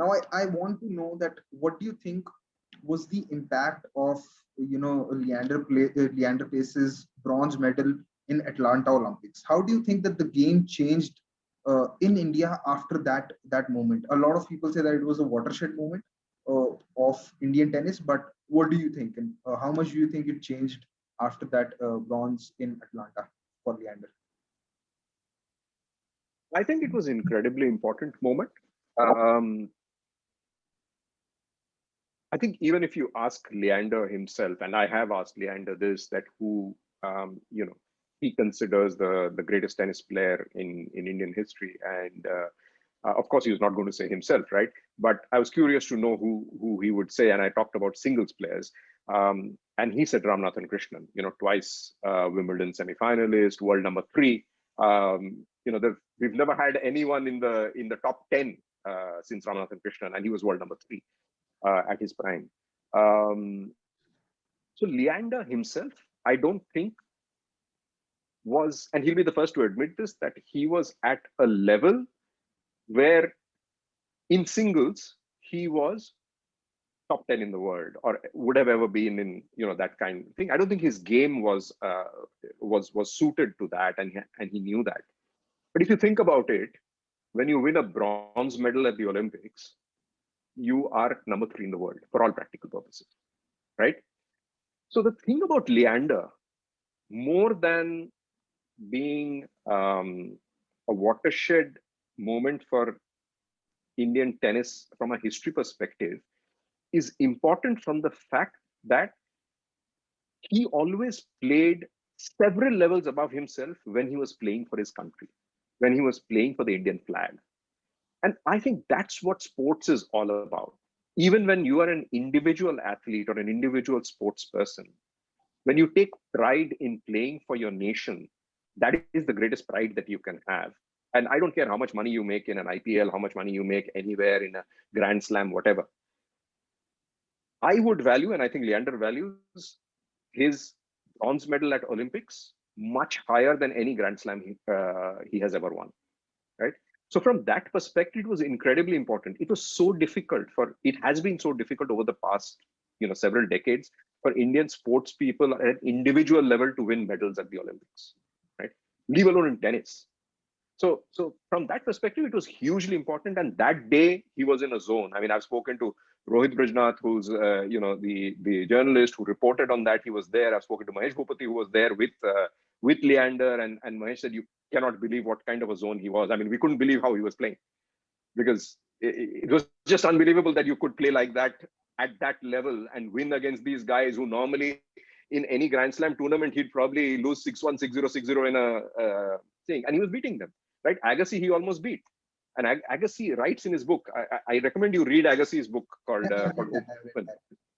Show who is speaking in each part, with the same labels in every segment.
Speaker 1: Now, I want to know that what do you think was the impact of Leander Pace's bronze medal in Atlanta Olympics? How do you think that the game changed in India after that moment? A lot of people say that it was a watershed moment of Indian tennis, but what do you think? And how much do you think it changed after that bronze in Atlanta for Leander?
Speaker 2: I think it was an incredibly important moment. Um, I think even if you ask Leander himself, and I have asked Leander this, that who he considers the greatest tennis player in Indian history, and of course he was not going to say himself, right? But I was curious to know who he would say, and I talked about singles players, and he said Ramanathan Krishnan. Twice Wimbledon semi-finalist, world number 3. We've never had anyone in the top 10 since Ramanathan Krishnan, and he was world number 3. At his prime. So Leander himself, I don't think was, and he'll be the first to admit this, that he was at a level where in singles, he was top 10 in the world or would have ever been in, that kind of thing. I don't think his game was suited to that, and he knew that. But if you think about it, when you win a bronze medal at the Olympics, you are number 3 in the world for all practical purposes, right? So the thing about Leander, more than being a watershed moment for Indian tennis from a history perspective, is important from the fact that he always played several levels above himself when he was playing for his country, when he was playing for the Indian flag. And I think that's what sports is all about. Even when you are an individual athlete or an individual sports person, when you take pride in playing for your nation, that is the greatest pride that you can have. And I don't care how much money you make in an IPL, how much money you make anywhere in a Grand Slam, whatever. I would value, and I think Leander values, his bronze medal at Olympics much higher than any Grand Slam he has ever won, right? So from that perspective, it was incredibly important. It was so difficult it has been so difficult over the past, several decades for Indian sports people at an individual level to win medals at the Olympics, right? Leave alone in tennis. So from that perspective, it was hugely important. And that day he was in a zone. I mean, I've spoken to Rohit Brijnath, who's, the journalist who reported on that. He was there. I've spoken to Mahesh Bhupati, who was there with Leander, and Mahesh said, you cannot believe what kind of a zone he was. I mean, we couldn't believe how he was playing, because it was just unbelievable that you could play like that at that level and win against these guys who normally in any Grand Slam tournament, he'd probably lose 6-1, 6-0, 6-0 in a thing. And he was beating them, right? Agassi, he almost beat. And Agassi writes in his book, I recommend you read Agassi's book called Open.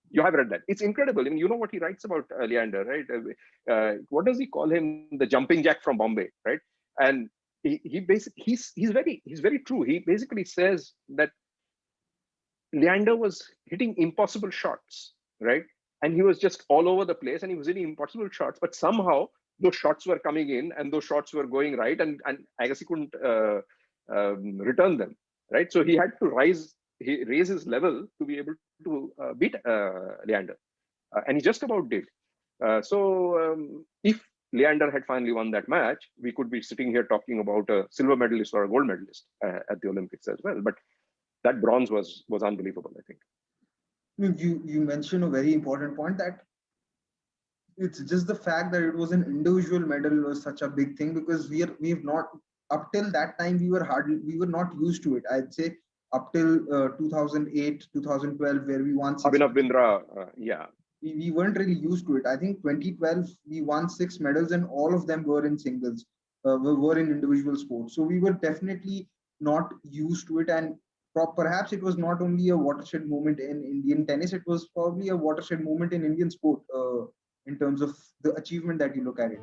Speaker 2: You have read that. It's incredible. I mean, you know what he writes about Leander, right? What does he call him? The jumping jack from Bombay, right? And he's very true. He basically says that Leander was hitting impossible shots, right? And he was just all over the place, and he was hitting impossible shots. But somehow those shots were coming in, and those shots were going right, and Agassi couldn't return them, right? So he had to raise his level to be able to beat Leander, and he just about did. If Leander had finally won that match, we could be sitting here talking about a silver medalist or a gold medalist at the Olympics as well. But that bronze was unbelievable, I think.
Speaker 1: You mentioned a very important point, that it's just the fact that it was an individual medal was such a big thing, because we've not, up till that time, we were not used to it. I'd say up till 2008, 2012, where we won
Speaker 2: Abhinav Bindra, yeah.
Speaker 1: We weren't really used to it. I think 2012 we won 6 medals, and all of them were in singles, were in individual sports. So we were definitely not used to it, and perhaps it was not only a watershed moment in Indian tennis, it was probably a watershed moment in Indian sport, in terms of the achievement that you look at it.